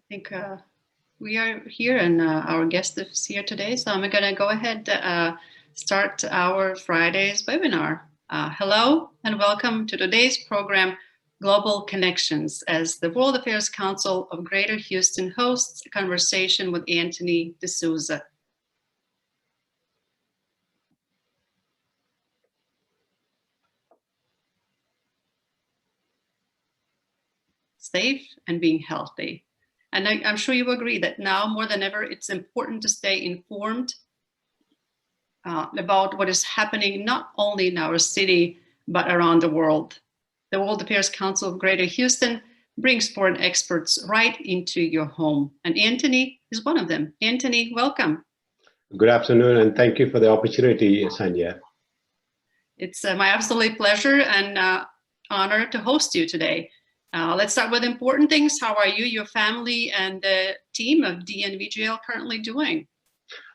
think we are here and our guest is here today. So I'm going to go ahead start our Friday's webinar. Hello and welcome to today's program, Global Connections, as the World Affairs Council of Greater Houston hosts a conversation with Antony DSouza. Safe and being healthy. And I'm sure you agree that now more than ever, it's important to stay informed about what is happening not only in our city, but around the world. The World Affairs Council of Greater Houston brings foreign experts right into your home. And Antony is one of them. Antony, welcome. Good afternoon, and thank you for the opportunity, Sandhya. It's my absolute pleasure and honor to host you today. Let's start with important things. How are you, your family, and the team of DNVGL currently doing?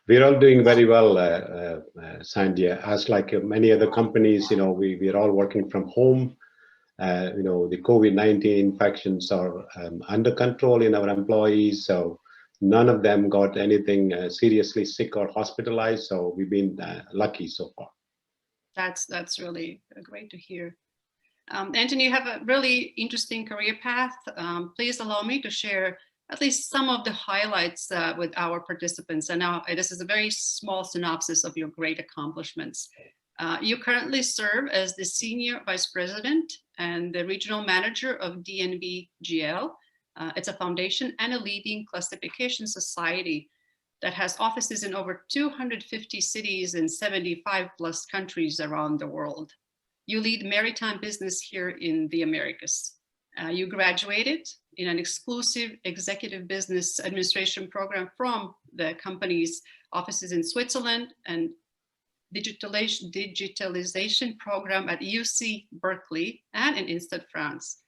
We're all doing very well, Sandhya. As like many other companies, we're all working from home. The COVID-19 infections are under control in our employees, so none of them got anything seriously sick or hospitalized. So we've been lucky so far. That's really great to hear. Antony, you have a really interesting career path. Please allow me to share at least some of the highlights with our participants. And now this is a very small synopsis of your great accomplishments. You currently serve as the Senior Vice President and the Regional Manager of DNVGL. It's a foundation and a leading classification society that has offices in over 250 cities in 75 plus countries around the world. You lead maritime business here in the Americas. You graduated in an exclusive executive business administration program from the company's offices in Switzerland and digitalization program at UC Berkeley and in Instead, France.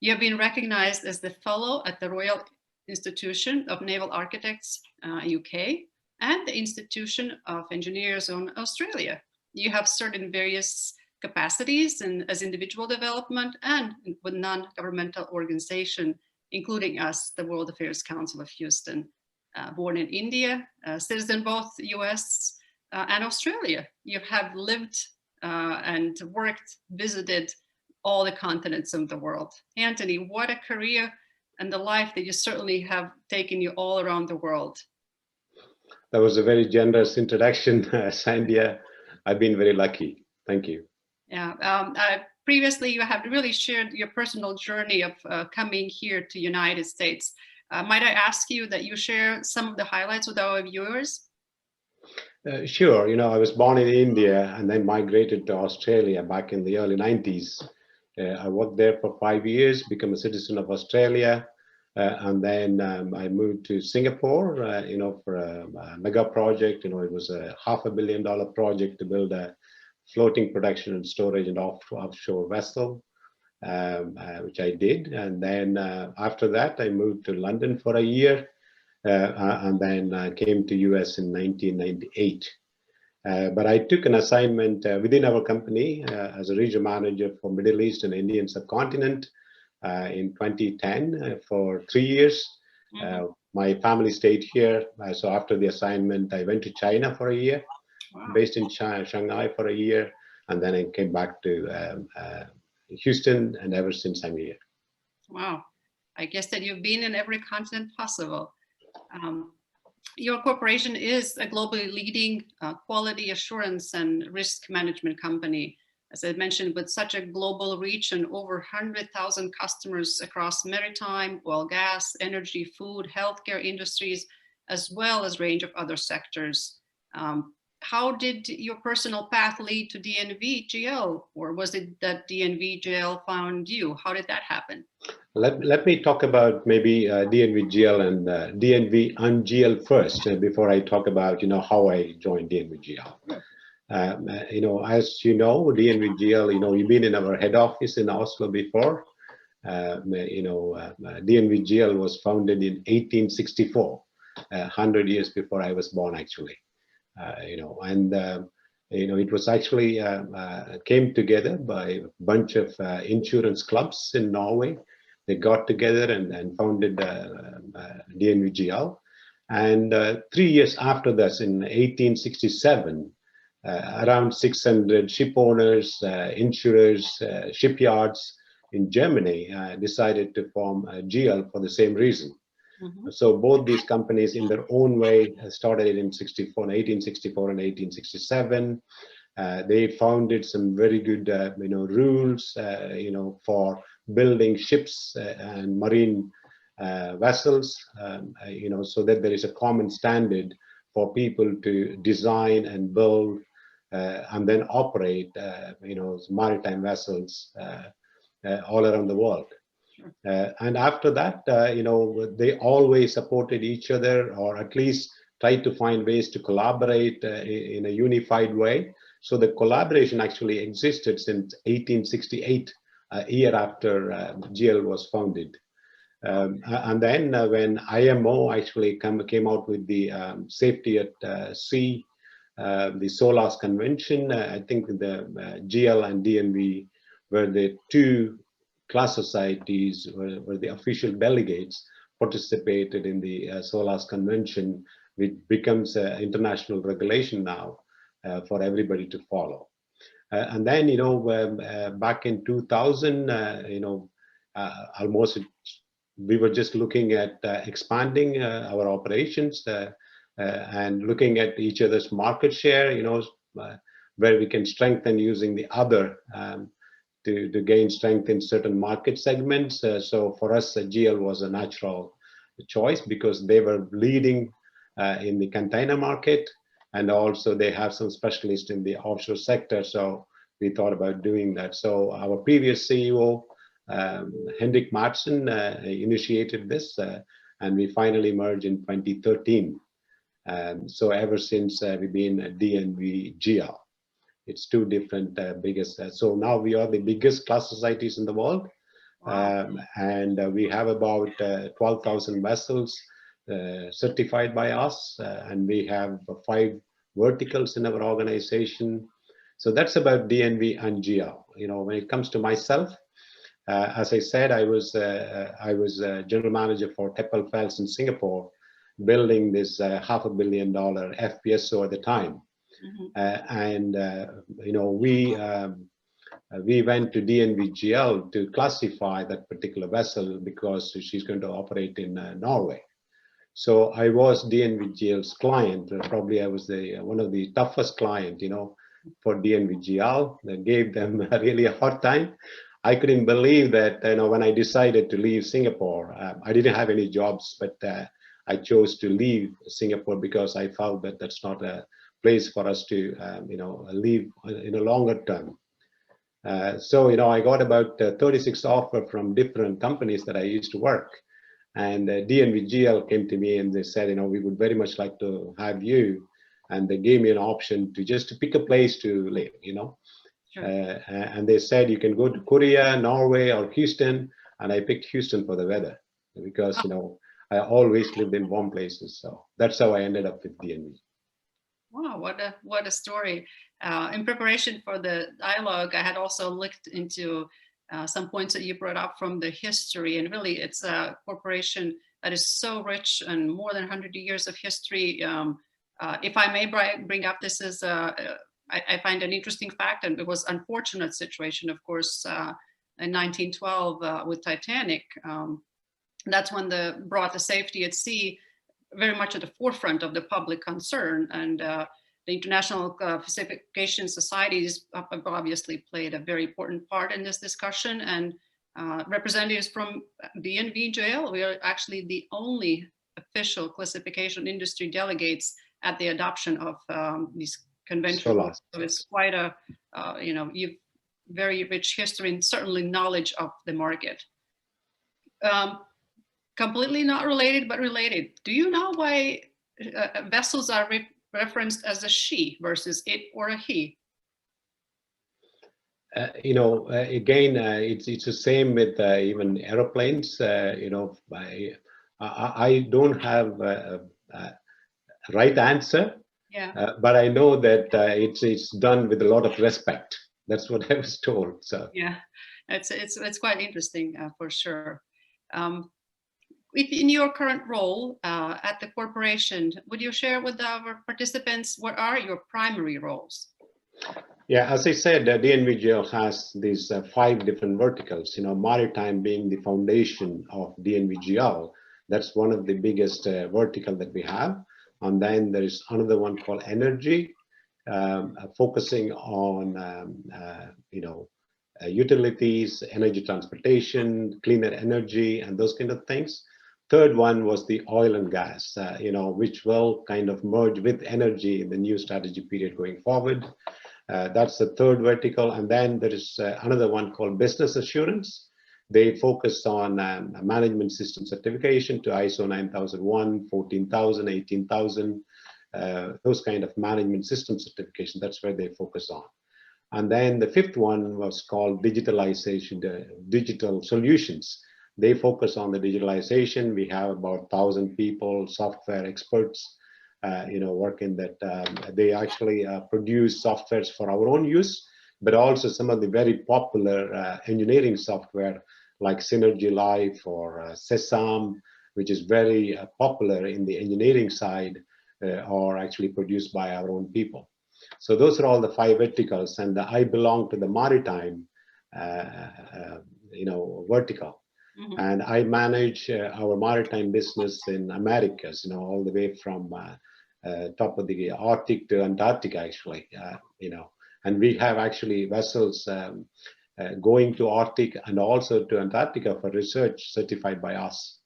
You have been recognized as the fellow at the Royal Institution of Naval Architects, UK, and the Institution of Engineers in Australia. You have served in various capacities and as individual development and with non-governmental organization, including us, the World Affairs Council of Houston. Born in India, citizen both US and Australia. You have lived and worked, visited all the continents of the world. Antony, what a career and the life that you certainly have taken you all around the world. That was a very generous introduction, Sandhya. I've been very lucky. Thank you. Yeah, previously you have really shared your personal journey of coming here to United States. Might I ask you that you share some of the highlights with our viewers? Sure. I was born in India and then migrated to Australia back in the early 90s. I worked there for 5 years, became a citizen of Australia, and then I moved to Singapore, for a mega project. It was a $500 million project to build a floating production and storage and offshore vessel, which I did. And then after that, I moved to London for a year, and then came to US in 1998. But I took an assignment within our company as a regional manager for Middle East and Indian subcontinent in 2010 for 3 years. My family stayed here. So after the assignment, I went to China for a year. Wow. Based in Shanghai for a year, and then I came back to Houston, and ever since I'm here. Wow, I guess that you've been in every continent possible. Your corporation is a globally leading quality assurance and risk management company. As I mentioned, with such a global reach and over 100,000 customers across maritime, oil, gas, energy, food, healthcare industries, as well as a range of other sectors. How did your personal path lead to DNVGL, or was it that DNVGL found you? How did that happen? Let me talk about maybe DNVGL and DNV and GL first before I talk about how I joined DNVGL. As you know, DNVGL, you've been in our head office in Oslo before. DNVGL was founded in 1864, 100 years before I was born, actually. It was actually came together by a bunch of insurance clubs in Norway they got together and founded DNVGL. And 3 years after this, in 1867, around 600 ship owners, insurers, shipyards in Germany decided to form GL for the same reason. So both these companies in their own way started in 1864 and 1867. They founded some very good rules for building ships and marine vessels, so that there is a common standard for people to design and build and then operate maritime vessels all around the world. And after that, they always supported each other, or at least tried to find ways to collaborate in a unified way. So the collaboration actually existed since 1868, a year after GL was founded. And then when IMO actually came out with the safety at sea, the SOLAS convention, I think the GL and DNV were the two class societies where the official delegates participated in the SOLAS convention, which becomes international regulation now for everybody to follow. And then, back in 2000, almost we were just looking at expanding our operations and looking at each other's market share, where we can strengthen using the other to gain strength in certain market segments. So for us, GL was a natural choice because they were leading in the container market, and also they have some specialists in the offshore sector. So we thought about doing that. So our previous CEO, Henrik Mattsson, initiated this, and we finally merged in 2013. So ever since we've been DNV GL. It's two different biggest. So now we are the biggest class societies in the world. Wow. And we have about 12,000 vessels certified by us. And we have 5 verticals in our organization. So that's about DNV and GL. When it comes to myself, as I said, I was general manager for Keppel FELS in Singapore, building this $500 million FPSO at the time. And we went to DNVGL to classify that particular vessel because she's going to operate in Norway. So I was DNVGL's client. Probably I was one of the toughest client, for DNVGL. That gave them really a hard time. I couldn't believe that, when I decided to leave Singapore, I didn't have any jobs, but I chose to leave Singapore because I felt that that's not a place for us to, live in a longer term. So, I got about 36 offers from different companies that I used to work. And DNVGL came to me and they said, we would very much like to have you. And they gave me an option to pick a place to live, Sure. And they said, you can go to Korea, Norway, or Houston. And I picked Houston for the weather because, I always lived in warm places. So that's how I ended up with DNV. Wow, what a story. In preparation for the dialogue, I had also looked into some points that you brought up from the history, and really it's a corporation that is so rich and more than 100 years of history. If I may bring up, this is, I find an interesting fact, and it was an unfortunate situation, of course, in 1912 with Titanic. That's when brought the safety at sea very much at the forefront of the public concern, and the International Classification Societies obviously played a very important part in this discussion, and representatives from DNVGL, we are actually the only official classification industry delegates at the adoption of these conventions. So it's quite a, you've very rich history and certainly knowledge of the market. Completely not related, but related. Do you know why vessels are referenced as a she versus it or a he? Again, it's the same with even airplanes. I don't have a right answer. Yeah. But I know that it's done with a lot of respect. That's what I was told. So yeah, it's quite interesting for sure. In your current role at the corporation, would you share with our participants what are your primary roles? Yeah, as I said, DNVGL has these 5 different verticals. Maritime being the foundation of DNVGL. That's one of the biggest vertical that we have. And then there is another one called energy, focusing on utilities, energy transportation, cleaner energy, and those kind of things. Third one was the oil and gas, which will kind of merge with energy in the new strategy period going forward. That's the third vertical. And then there is another one called business assurance. They focus on management system certification to ISO 9001, 14,000, 18,000, those kind of management system certification. That's where they focus on. And then the fifth one was called digitalization, digital solutions. They focus on the digitalization. We have about 1,000 people, software experts, working that. They actually produce softwares for our own use, but also some of the very popular engineering software like Synergy Life or Sesam, which is very popular in the engineering side, are actually produced by our own people. So those are all the 5 verticals, and I belong to the maritime, vertical. Mm-hmm. And I manage our maritime business in Americas, all the way from top of the Arctic to Antarctica, actually, and we have actually vessels going to Arctic and also to Antarctica for research certified by us.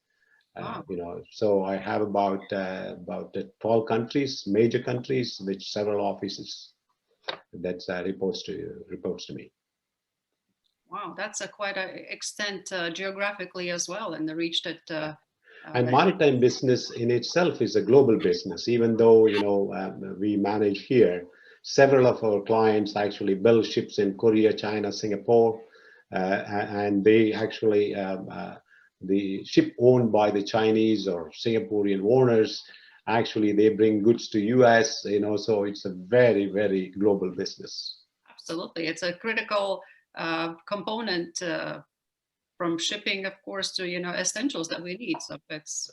Wow. So I have about 12 countries, major countries, with several offices that reports to me. Wow, that's quite an extent geographically as well, and the reach that. And maritime business in itself is a global business, even though we manage here. Several of our clients actually build ships in Korea, China, Singapore, and they actually. The ship owned by the Chinese or Singaporean owners, actually they bring goods to US, so it's a very, very global business. Absolutely. It's a critical component from shipping, of course, to, essentials that we need. So it's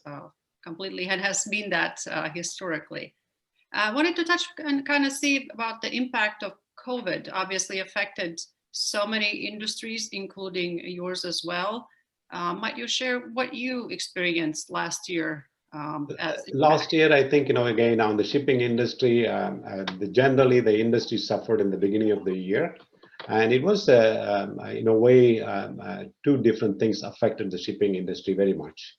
completely, and has been that historically. I wanted to touch and kind of see about the impact of COVID, obviously affected so many industries, including yours as well. Might you share what you experienced last year? Last year, I think, again, on the shipping industry, generally the industry suffered in the beginning of the year. And it was, in a way, 2 different things affected the shipping industry very much.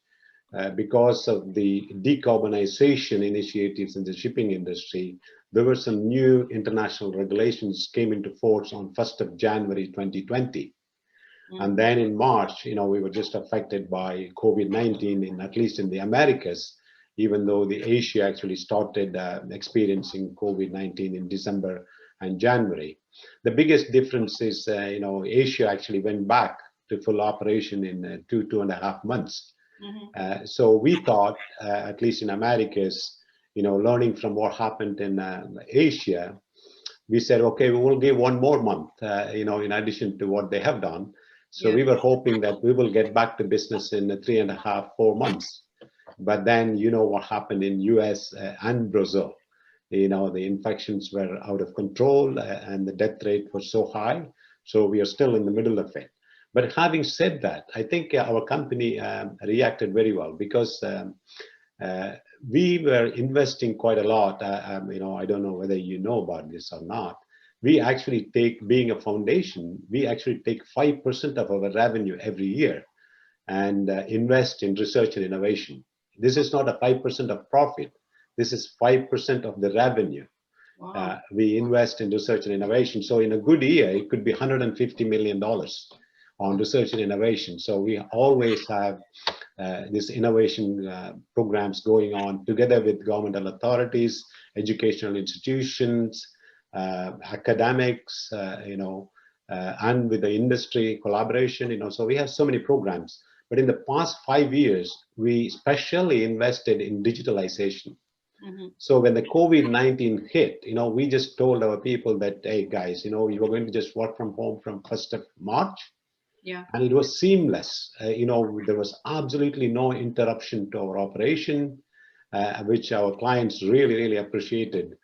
Because of the decarbonization initiatives in the shipping industry, there were some new international regulations came into force on 1st of January 2020. And then in March, we were just affected by COVID-19, at least in the Americas, even though the Asia actually started experiencing COVID-19 in December and January. The biggest difference is, Asia actually went back to full operation in 2.5 months. Mm-hmm. So we thought, at least in Americas, learning from what happened in Asia, we said, okay, we will give 1 more month, in addition to what they have done. So we were hoping that we will get back to business in 3.5, 4 months. But then, what happened in US and Brazil, the infections were out of control and the death rate was so high. So we are still in the middle of it. But having said that, I think our company reacted very well because we were investing quite a lot. I don't know whether you know about this or not. We actually take, being a foundation, we actually take 5% of our revenue every year and invest in research and innovation. This is not a 5% of profit. This is 5% of the revenue. Wow. We invest in research and innovation. So in a good year, it could be $150 million on research and innovation. So we always have these innovation programs going on together with governmental authorities, educational institutions, academics, and with the industry collaboration, so we have so many programs. But in the past 5 years, we especially invested in digitalization. Mm-hmm. So when the COVID-19 hit, we just told our people that, hey guys, you are going to just work from home from 1st of March. Yeah. And it was seamless. There was absolutely no interruption to our operation, which our clients really, really appreciated.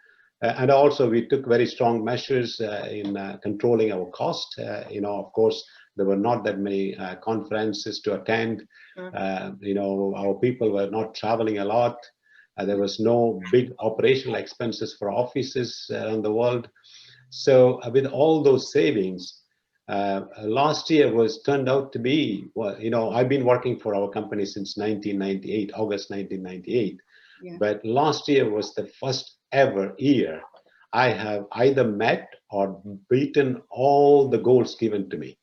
And also, we took very strong measures in controlling our cost. Of course, there were not that many conferences to attend. Sure. Our people were not traveling a lot. There was no big operational expenses for offices around the world. So with all those savings, last year was turned out to be, well, I've been working for our company since 1998, August 1998. Yeah. But last year was the first ever year I have either met or beaten all the goals given to me.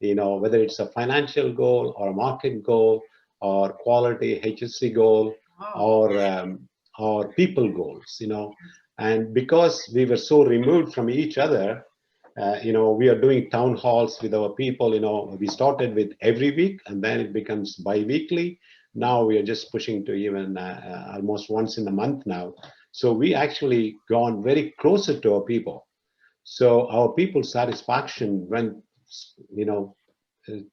Whether it's a financial goal or a market goal or quality HSC goal Wow. or people goals. And because we were so removed from each other, we are doing town halls with our people. We started with every week, and then it becomes bi-weekly. Now we are just pushing to even almost once in a month now. So we actually gone very closer to our people. So our people's satisfaction went,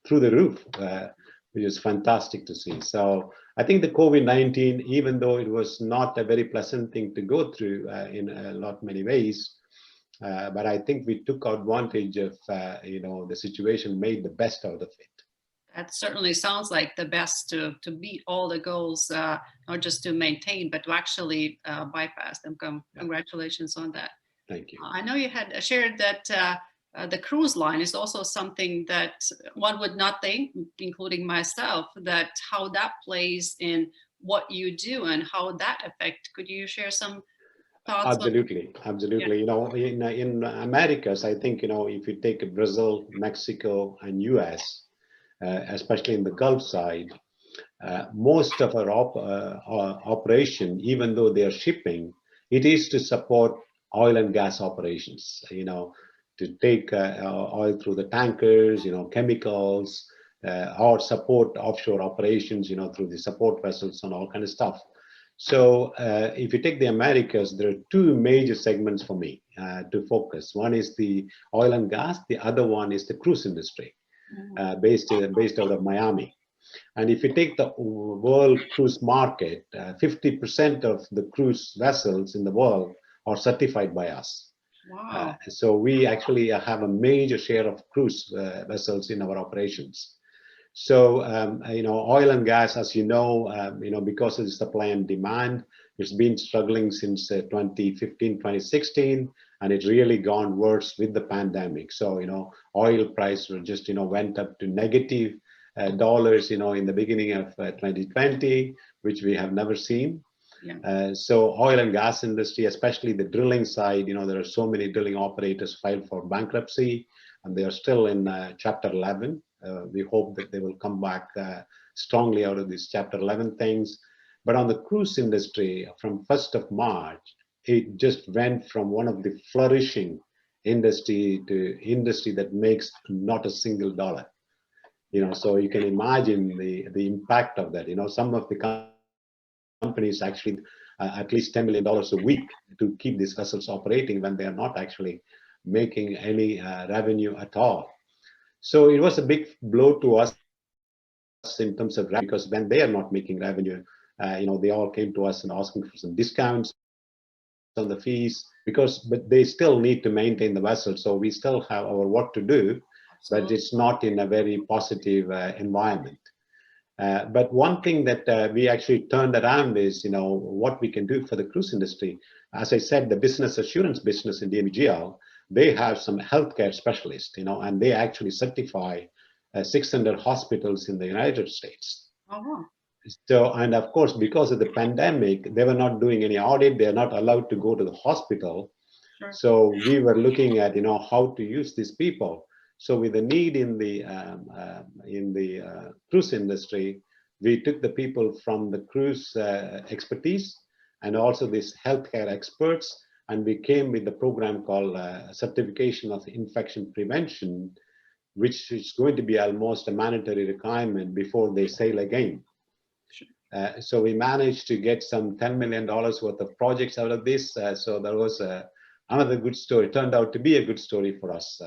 through the roof, which is fantastic to see. So I think the COVID-19, even though it was not a very pleasant thing to go through in a lot many ways, but I think we took advantage of, the situation, made the best out of it. That certainly sounds like the best to beat all the goals, not just to maintain, but to actually bypass them. Congratulations on that. Thank you. I know you had shared that the cruise line is also something that one would not think, including myself, that how that plays in what you do and how that affect. Could you share some thoughts Absolutely, absolutely. In Americas, I think, if you take Brazil, Mexico, and US, especially in the Gulf side, most of our operation, even though they are shipping, it is to support oil and gas operations, to take oil through the tankers, chemicals, or support offshore operations, through the support vessels and all kind of stuff. So if you take the Americas, there are two major segments for me to focus. One is the oil and gas. The other one is the cruise industry, based out of Miami. And if you take the world cruise market, 50% of the cruise vessels in the world are certified by us. Wow. So we actually have a major share of cruise vessels in our operations. So, oil and gas, as because of the supply and demand, it's been struggling since 2015, 2016, and it's really gone worse with the pandemic. So, oil price just, went up to negative dollars, in the beginning of 2020, which we have never seen. Yeah. So oil and gas industry, especially the drilling side, there are so many drilling operators filed for bankruptcy, and they are still in Chapter 11. We hope that they will come back strongly out of these Chapter 11 things. But on the cruise industry, from 1st of March, it just went from one of the flourishing industry to industry that makes not a single dollar. So you can imagine the impact of that. Some of the companies actually at least $10 million a week to keep these vessels operating when they are not actually making any revenue at all. So it was a big blow to us in terms of revenue, because when they are not making revenue, they all came to us and asking for some discounts on the fees, but they still need to maintain the vessel. So we still have our work to do, but it's not in a very positive environment. But one thing that we actually turned around is, what we can do for the cruise industry. As I said, the business assurance business in DMGL, they have some healthcare specialists, and they actually certify 600 hospitals in the United States. Oh. So, and of course, because of the pandemic, they were not doing any audit. They are not allowed to go to the hospital. Sure. So we were looking at, how to use these people. So with the need in the cruise industry, we took the people from the cruise expertise and also these healthcare experts, and we came with the program called Certification of Infection Prevention, which is going to be almost a mandatory requirement before they sail again. So we managed to get some $10 million worth of projects out of this. So that was another good story. It turned out to be a good story for us.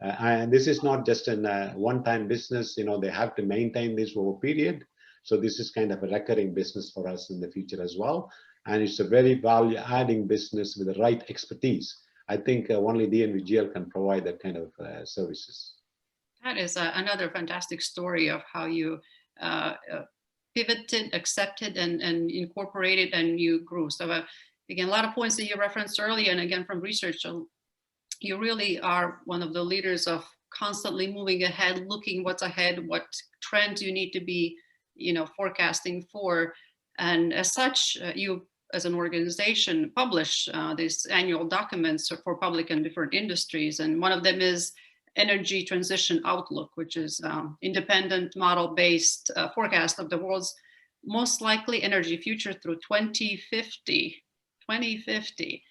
And this is not just a one-time business, they have to maintain this over a period. So this is kind of a recurring business for us in the future as well. And it's a very value-adding business with the right expertise. I think only DNVGL can provide that kind of services. That is another fantastic story of how you pivoted, accepted, and incorporated, and you grew. So again, a lot of points that you referenced earlier, and again from research, so you really are one of the leaders of constantly moving ahead, looking what's ahead, what trends you need to be, forecasting for. And as such, you as an organization publish these annual documents for public and different industries. And one of them is Energy Transition Outlook, which is independent model-based forecast of the world's most likely energy future through 2050. 2050.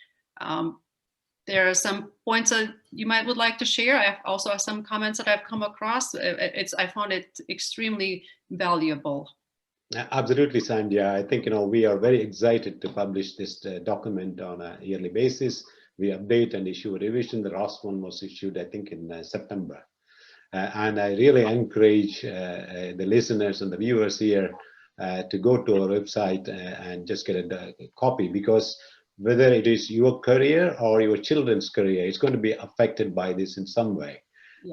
There are some points that you would like to share. I also have some comments that I've come across. I found it extremely valuable. Absolutely, Sandhya. I think we are very excited to publish this document on a yearly basis. We update and issue a revision. The last one was issued, I think, in September. And I really encourage the listeners and the viewers here to go to our website and just get a copy, because whether it is your career or your children's career, it's going to be affected by this in some way.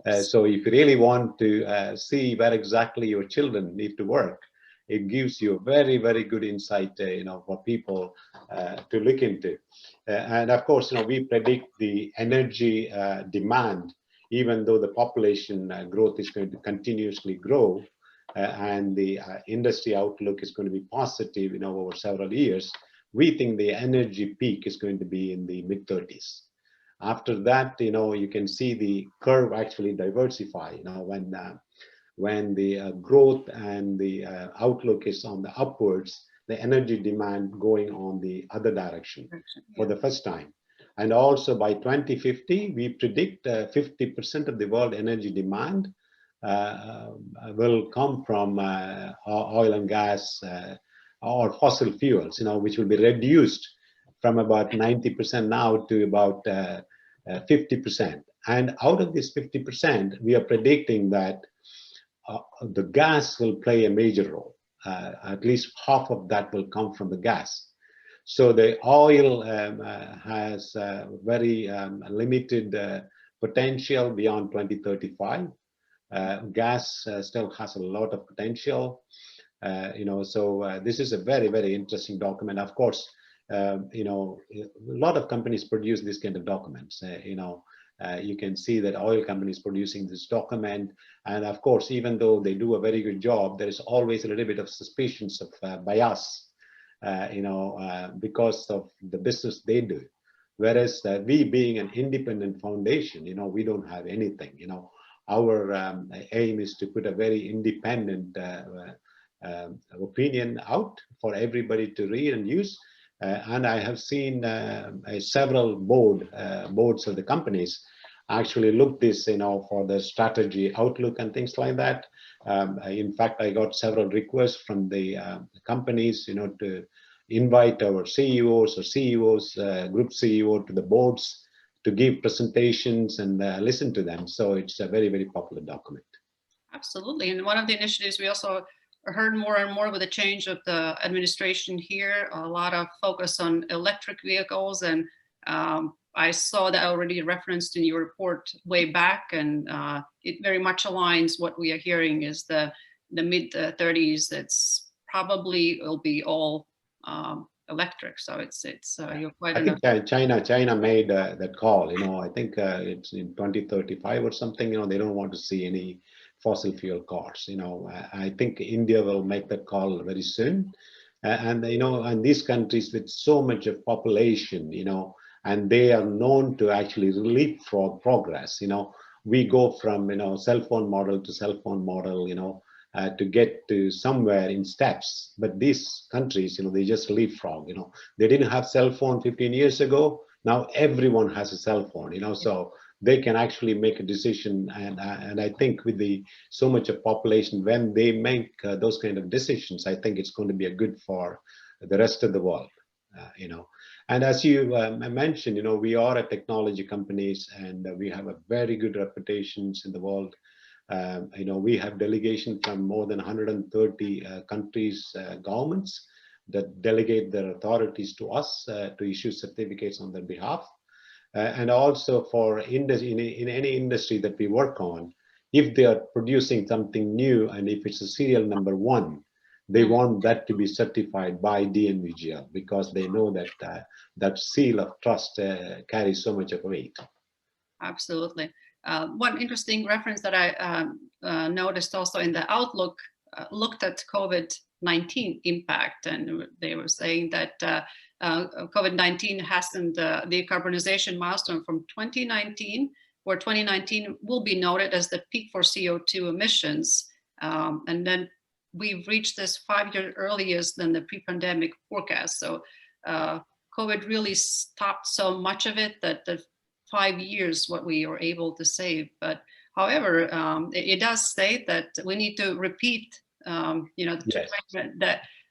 Yes. So if you really want to see where exactly your children need to work, it gives you a very, very good insight, for people to look into. And of course, we predict the energy demand, even though the population growth is going to continuously grow, and the industry outlook is going to be positive, over several years. We think the energy peak is going to be in the mid-30s. After that, you can see the curve actually diversify. When the growth and the outlook is on the upwards, the energy demand going on the other direction for the first time. And also by 2050, we predict 50% of the world energy demand will come from oil and gas or fossil fuels, which will be reduced from about 90% now to about 50%. And out of this 50%, we are predicting that the gas will play a major role. At least half of that will come from the gas. So the oil has very limited potential beyond 2035. Gas still has a lot of potential. So this is a very, very interesting document. Of course, a lot of companies produce this kind of documents. You can see that oil companies producing this document, and of course, even though they do a very good job, there is always a little bit of suspicions of bias, because of the business they do. Whereas we, being an independent foundation, we don't have anything. Our aim is to put a very independent opinion out for everybody to read and use. And I have seen several boards of the companies actually look this, for the strategy outlook and things like that. In fact, I got several requests from the companies, to invite our CEOs or group CEO to the boards to give presentations and listen to them. So it's a very, very popular document. Absolutely. And one of the initiatives we also heard more and more with the change of the administration here, a lot of focus on electric vehicles. And I saw that already referenced in your report way back, and it very much aligns. What we are hearing is the mid 30s, it's probably will be all electric. So it's you're quite I think China made that call. I think it's in 2035 or something. They don't want to see any fossil fuel cars. I think India will make that call very soon. And and these countries with so much of population, and they are known to actually leapfrog progress. We go from cell phone model to cell phone model, to get to somewhere in steps. But these countries, they just leapfrog. They didn't have cell phone 15 years ago. Now everyone has a cell phone. So they can actually make a decision. And I think with so much of population, when they make those kind of decisions, I think it's going to be a good for the rest of the world. And as you mentioned, we are a technology companies, and we have a very good reputations in the world. We have delegation from more than 130 countries, governments that delegate their authorities to us to issue certificates on their behalf. And also for in any industry that we work on, if they are producing something new and if it's a serial number one, they want that to be certified by DNVGL because they know that that seal of trust carries so much of weight. Absolutely. One interesting reference that I noticed also in the Outlook looked at COVID-19 impact, and they were saying that COVID-19 hastened the decarbonization milestone from 2019, where 2019 will be noted as the peak for CO2 emissions. And then we've reached this 5 years earlier than the pre-pandemic forecast. So COVID really stopped so much of it that the 5 years what we were able to save. But however, it does state that we need to repeat, Yes.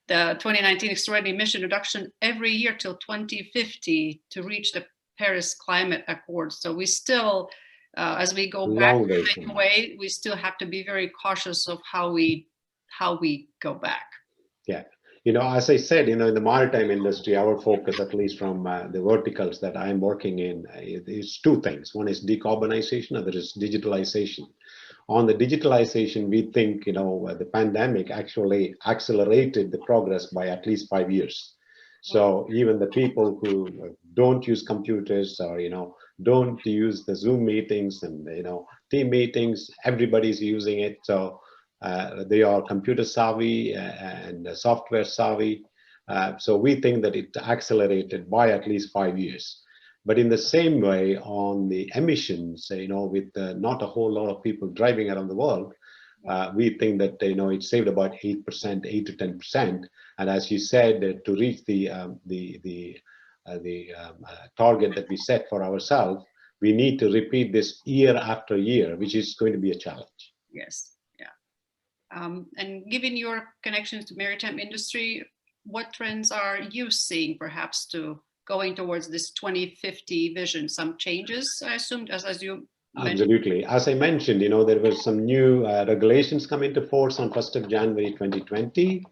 the 2019 extraordinary emission reduction every year till 2050 to reach the Paris Climate Accord. So we still, as we go back the way, we still have to be very cautious of how we go back. Yeah. As I said, in the maritime industry, our focus, at least from the verticals that I'm working in, is two things. One is decarbonization, other is digitalization. On the digitalization, we think, the pandemic actually accelerated the progress by at least 5 years. So even the people who don't use computers or, don't use the Zoom meetings and, team meetings, everybody's using it. So they are computer savvy and software savvy. So we think that it accelerated by at least 5 years. But in the same way, on the emissions, with not a whole lot of people driving around the world, we think that it saved about 8%, 8 to 10%. And as you said, to reach the target that we set for ourselves, we need to repeat this year after year, which is going to be a challenge. Yes, yeah. And given your connections to maritime industry, what trends are you seeing perhaps to going towards this 2050 vision? Some changes, I assumed, as you mentioned. Absolutely. As I mentioned, there were some new regulations come into force on 1st of January 2020.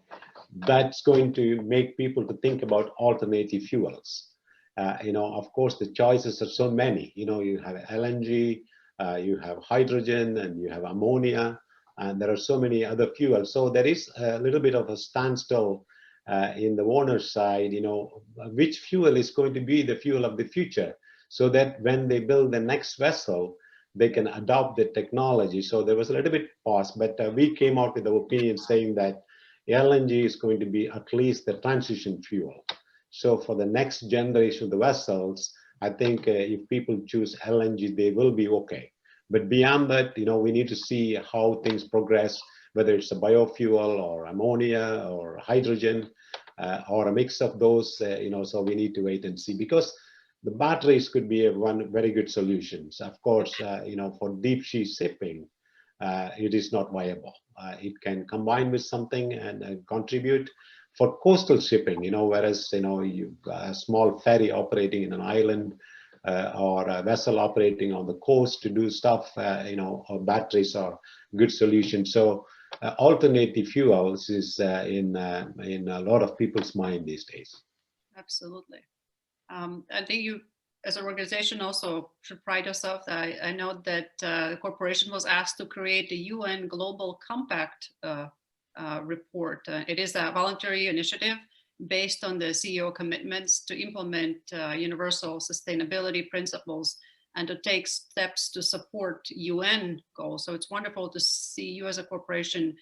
That's going to make people to think about alternative fuels. Of course, the choices are so many. You have LNG, you have hydrogen, and you have ammonia, and there are so many other fuels. So there is a little bit of a standstill in the owner's side, which fuel is going to be the fuel of the future, so that when they build the next vessel, they can adopt the technology. So there was a little bit pause, but we came out with the opinion saying that LNG is going to be at least the transition fuel. So for the next generation of the vessels, I think if people choose LNG, they will be okay. But beyond that, we need to see how things progress, whether it's a biofuel or ammonia or hydrogen or a mix of those, so we need to wait and see, because the batteries could be one very good solution. Of course, for deep sea shipping, it is not viable. It can combine with something and contribute. For coastal shipping, whereas, you've got a small ferry operating in an island or a vessel operating on the coast to do stuff, batteries are good solutions. So alternative fuels is in a lot of people's mind these days. Absolutely. I think you, as an organization, also should pride yourself. I know that the corporation was asked to create the UN Global Compact report. It is a voluntary initiative based on the CEO commitments to implement universal sustainability principles and to take steps to support UN goals. So it's wonderful to see you as a corporation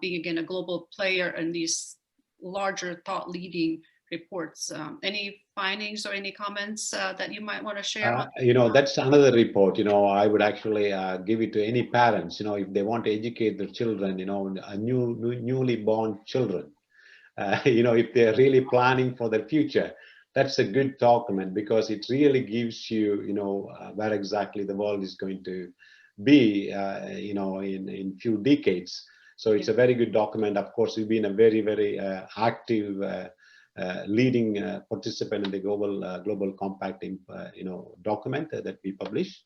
being again a global player in these larger thought-leading reports. Any findings or any comments that you might want to share? That's another report. I would actually give it to any parents. If they want to educate their children, newly born children, if they're really planning for their future, that's a good document, because it really gives you, where exactly the world is going to be, in few decades. So it's a very good document. Of course, we've been a very, very active leading participant in the global compact document that we publish.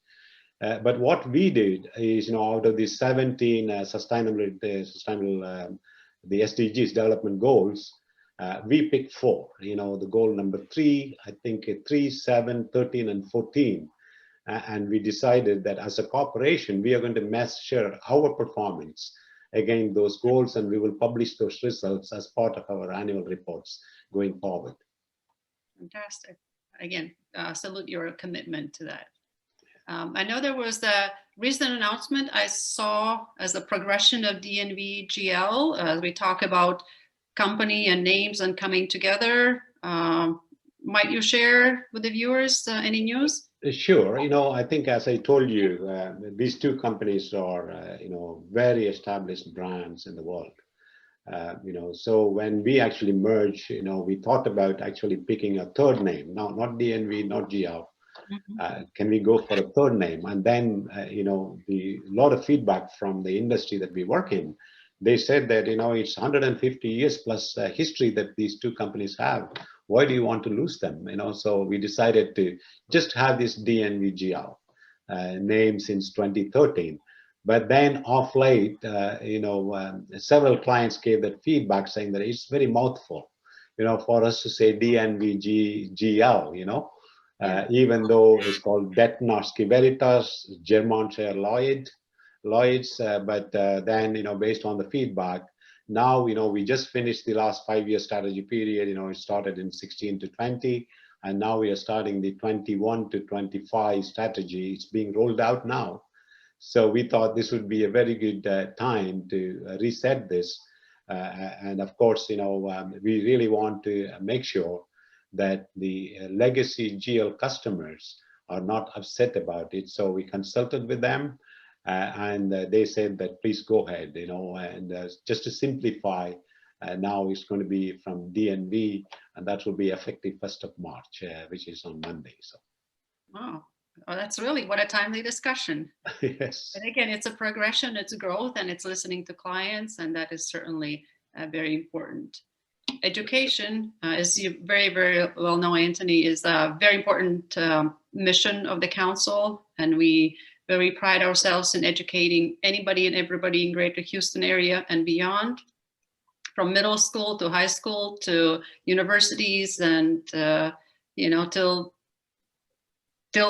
But what we did is, out of the 17 sustainable the SDGs development goals, we picked 4. The goal number 3, I think 3, 7, 13, and 14. And we decided that as a corporation, we are going to measure our performance against those goals, and we will publish those results as part of our annual reports going forward. Fantastic. Again, salute your commitment to that. I know there was a recent announcement I saw as a progression of DNVGL, as we talk about company and names and coming together. Might you share with the viewers any news? Sure. I think, as I told you, these 2 companies are, very established brands in the world. So when we actually merged, we thought about actually picking a 3rd name, not DNV, not GL. Can we go for a 3rd name? And then, the lot of feedback from the industry that we work in, they said that, it's 150 years plus history that these 2 companies have. Why do you want to lose them? So we decided to just have this DNVGL name since 2013. But then off late, several clients gave that feedback saying that it's very mouthful, for us to say DNVGL, even though it's called Det Norske Veritas, Germanshire Lloyds, but then, based on the feedback, now, we just finished the last 5-year strategy period. It started in 16 to 20, and now we are starting the 21 to 25 strategy. It's being rolled out now. So we thought this would be a very good time to reset this. And of course, we really want to make sure that the legacy GL customers are not upset about it. So we consulted with them. And they said that please go ahead, and just to simplify, now it's going to be from DNV, and that will be effective 1st of March, which is on Monday. So, wow, that's really what a timely discussion. Yes. But again, it's a progression, it's growth, and it's listening to clients, and that is certainly very important. Education, as you very, very well know, Antony, is a very important mission of the council, and we very pride ourselves in educating anybody and everybody in Greater Houston area and beyond, from middle school to high school to universities, and till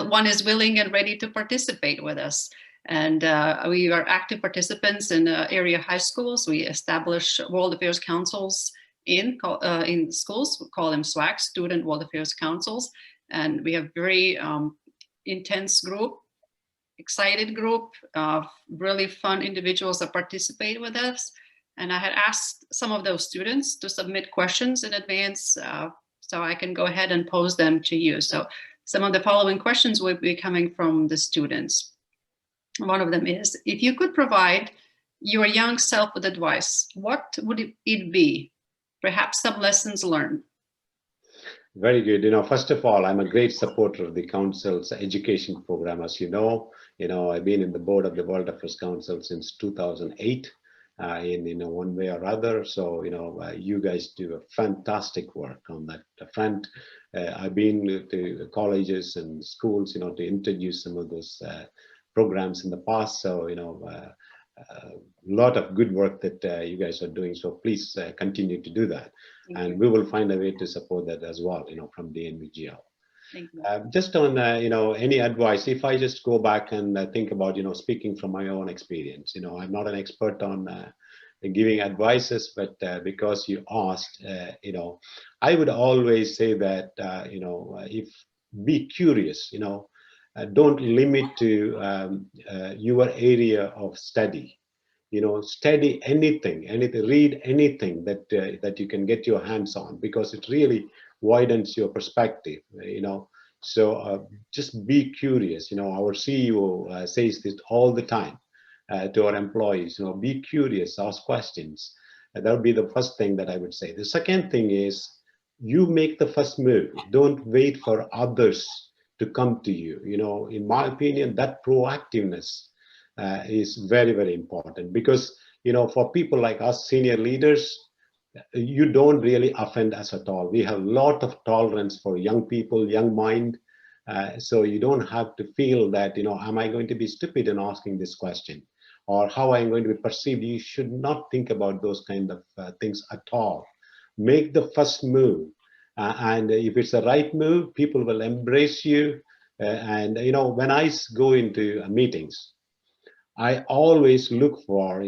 one is willing and ready to participate with us. And we are active participants in area high schools. We establish World Affairs Councils in schools. We call them SWACs, Student World Affairs Councils, and we have very intense group, excited group of really fun individuals that participate with us. And I had asked some of those students to submit questions in advance, so I can go ahead and pose them to you. So some of the following questions will be coming from the students. One of them is, if you could provide your young self with advice, what would it be? Perhaps some lessons learned. Very good. First of all, I'm a great supporter of the Council's education program. As you know, I've been in the board of the World Affairs Council since 2008 in one way or other. So, you guys do a fantastic work on that front. I've been to colleges and schools, to introduce some of those programs in the past. So, a lot of good work that you guys are doing. So please continue to do that. And we will find a way to support that as well, from DNVGL. Just on, any advice, if I just go back and think about, speaking from my own experience, I'm not an expert on giving advices, but because you asked, I would always say that, if be curious, don't limit to your area of study. Study anything, read anything that you can get your hands on, because it really widens your perspective. So just be curious. Our CEO says this all the time to our employees. Be curious, ask questions. That would be the first thing that I would say. The second thing is, you make the first move. Don't wait for others to come to you. In my opinion, that proactiveness is very, very important, because for people like us senior leaders, you don't really offend us at all. We have a lot of tolerance for young people, young mind. So you don't have to feel that, am I going to be stupid in asking this question? Or how I'm going to be perceived? You should not think about those kind of things at all. Make the first move. And if it's the right move, people will embrace you. And, when I go into meetings, I always look for,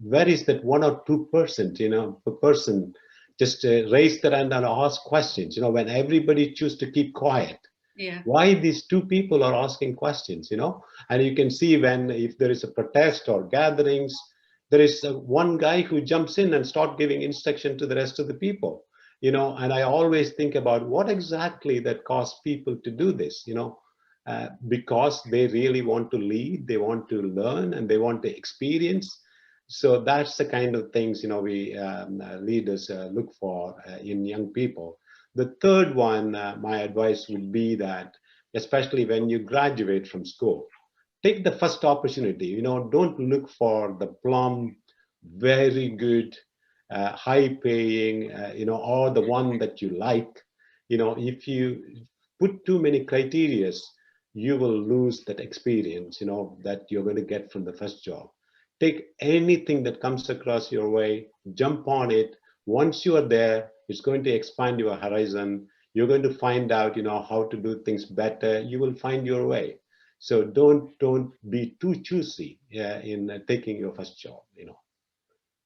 where is that 1 or 2%, per person just raise their hand and ask questions, when everybody choose to keep quiet. Yeah. Why these 2 people are asking questions, and you can see when, if there is a protest or gatherings, there is one guy who jumps in and start giving instruction to the rest of the people, and I always think about what exactly that caused people to do this, because they really want to lead, they want to learn, and they want to experience. So that's the kind of things, we leaders look for in young people. The third one, my advice would be that, especially when you graduate from school, take the first opportunity. Don't look for the plum, very good, high paying, or the one that you like. If you put too many criterias, you will lose that experience, that you're going to get from the first job. Take anything that comes across your way, jump on it. Once you are there, it's going to expand your horizon. You're going to find out, how to do things better. You will find your way. So don't be too choosy in taking your first job.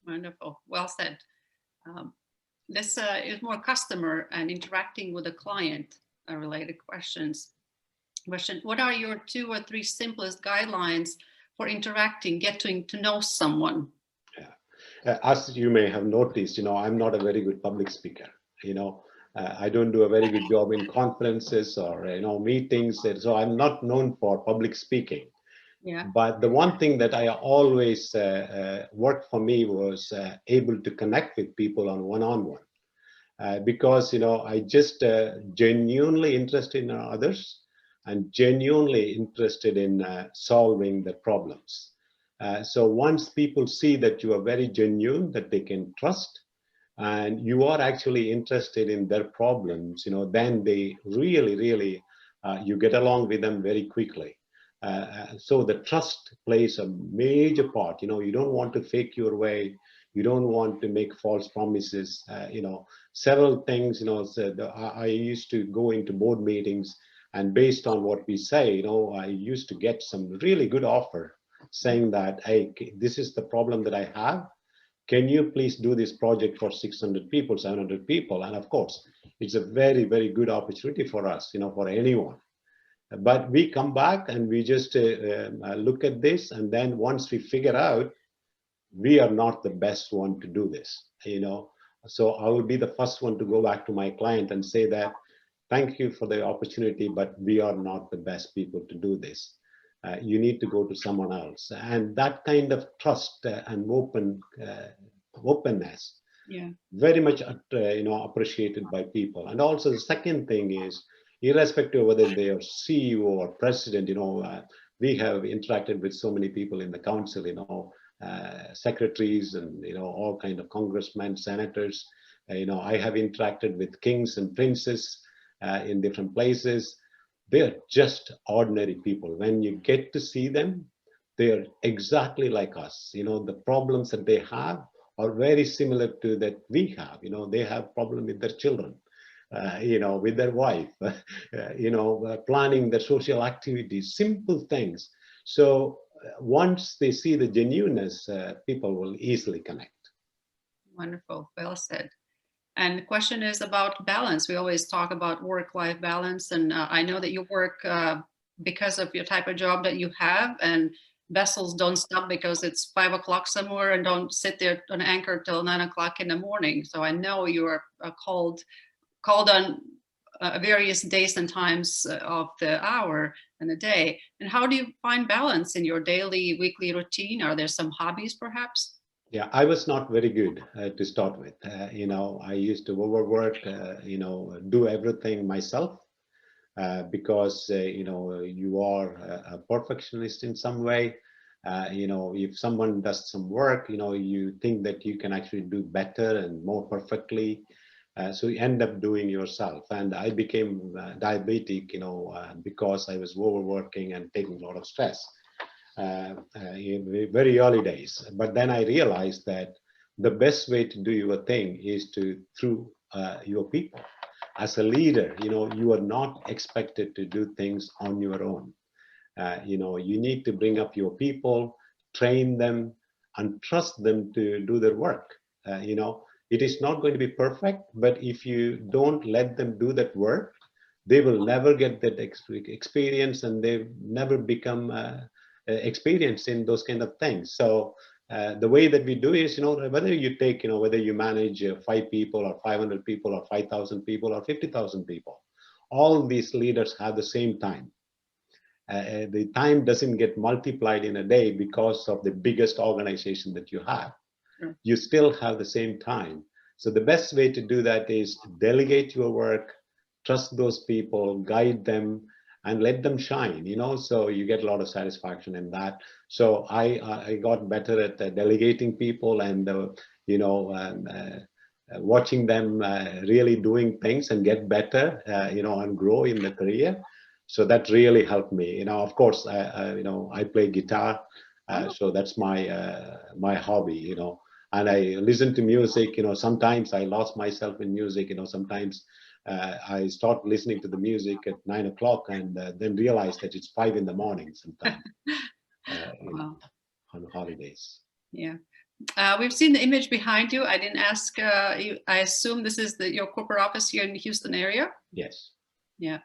Wonderful. Well said. Um, this is more customer and interacting with the client related questions. What are your 2 or 3 simplest guidelines for interacting, getting to know someone? As you may have noticed, I'm not a very good public speaker. I don't do a very good job in conferences or meetings, so I'm not known for public speaking. Yeah. But the one thing that I always worked for me was able to connect with people on one-on-one, because I just genuinely interested in others and genuinely interested in solving the problems. So once people see that you are very genuine, that they can trust, and you are actually interested in their problems, then they really, you get along with them very quickly. So the trust plays a major part. You don't want to fake your way. You don't want to make false promises. Several things, I used to go into board meetings, and based on what we say, I used to get some really good offer saying that, hey, this is the problem that I have. Can you please do this project for 600 people, 700 people? And of course, it's a very good opportunity for us, for anyone. But we come back and we just look at this, and then once we figure out we are not the best one to do this, so I will be the first one to go back to my client and say that, thank you for the opportunity, but we are not the best people to do this. You need to go to someone else. And that kind of trust and openness, Yeah. very much appreciated by people. And also the second thing is, irrespective of whether they are CEO or president, we have interacted with so many people in the council, secretaries and all kind of congressmen, senators. I have interacted with kings and princes in different places. They're just ordinary people. When you get to see them, they're exactly like us. The problems that they have are very similar to that we have. They have problem with their children, with their wife, planning their social activities, simple things. So once they see the genuineness, people will easily connect. Wonderful. Well said. And the question is about balance. We always talk about work-life balance. And I know that you work because of your type of job that you have, and vessels don't stop because it's 5 o'clock somewhere and don't sit there on anchor till 9 o'clock in the morning. So I know you are called on various days and times of the hour and the day. And how do you find balance in your daily, weekly routine? Are there some hobbies perhaps? Yeah, I was not very good to start with. I used to overwork, do everything myself because, you are a perfectionist in some way. If someone does some work, you think that you can actually do better and more perfectly. So you end up doing yourself. And I became diabetic, because I was overworking and taking a lot of stress in the very early days. But then I realized that the best way to do your thing is through your people. As a leader, you are not expected to do things on your own. You need to bring up your people, train them, and trust them to do their work. It is not going to be perfect, but if you don't let them do that work, they will never get that experience, and they never become experienced in those kind of things. So the way that we do is, whether you take, whether you manage 5 people or 500 people or 5,000 people or 50,000 people, all these leaders have the same time. The time doesn't get multiplied in a day because of the biggest organization that you have. Sure. You still have the same time. So the best way to do that is delegate your work, trust those people, guide them, and let them shine, so you get a lot of satisfaction in that. So I got better at delegating people and, watching them really doing things and get better, and grow in the career. So that really helped me. Of course, I play guitar, so that's my hobby. And I listen to music. Sometimes I lost myself in music. Sometimes I start listening to the music at 9 o'clock and then realize that it's 5 in the morning sometimes. Wow. On holidays. Yeah. We've seen the image behind you. I didn't ask you. I assume this is your corporate office here in the Houston area. Yes. Yeah.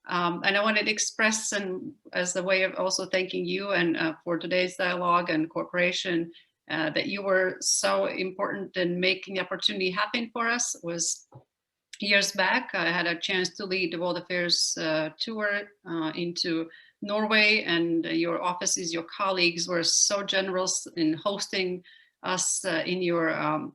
And I wanted to express, and as a way of also thanking you and for today's dialogue and cooperation, that you were so important in making the opportunity happen for us. It was years back. I had a chance to lead the World Affairs tour into Norway, and your offices, your colleagues were so generous in hosting us in your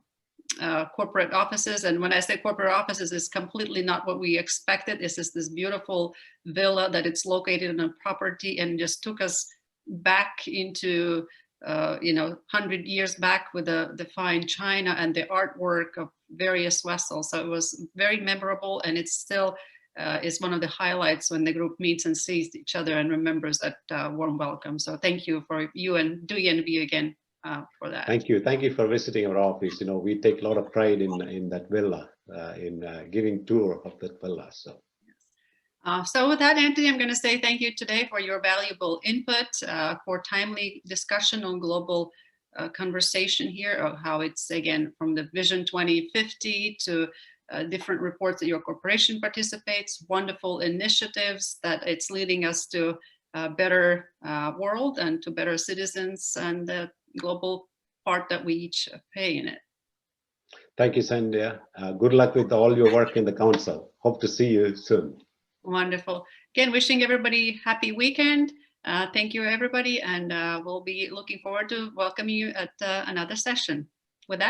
corporate offices. And when I say corporate offices, it's completely not what we expected. It's just this beautiful villa that it's located on a property, and just took us back into 100 years back with the fine china and the artwork of various vessels. So it was very memorable, and it still is one of the highlights when the group meets and sees each other and remembers that warm welcome. So thank you for you and DNV again for that. Thank you for visiting our office. We take a lot of pride in that villa, in giving tour of that villa. So with that, Antony, I'm going to say thank you today for your valuable input, for timely discussion on global conversation here, of how it's, again, from the Vision 2050 to different reports that your corporation participates, wonderful initiatives that it's leading us to a better world and to better citizens, and the global part that we each play in it. Thank you, Sandhya. Good luck with all your work in the council. Hope to see you soon. Wonderful. Again, wishing everybody happy weekend. Thank you, everybody, and we'll be looking forward to welcoming you at another session.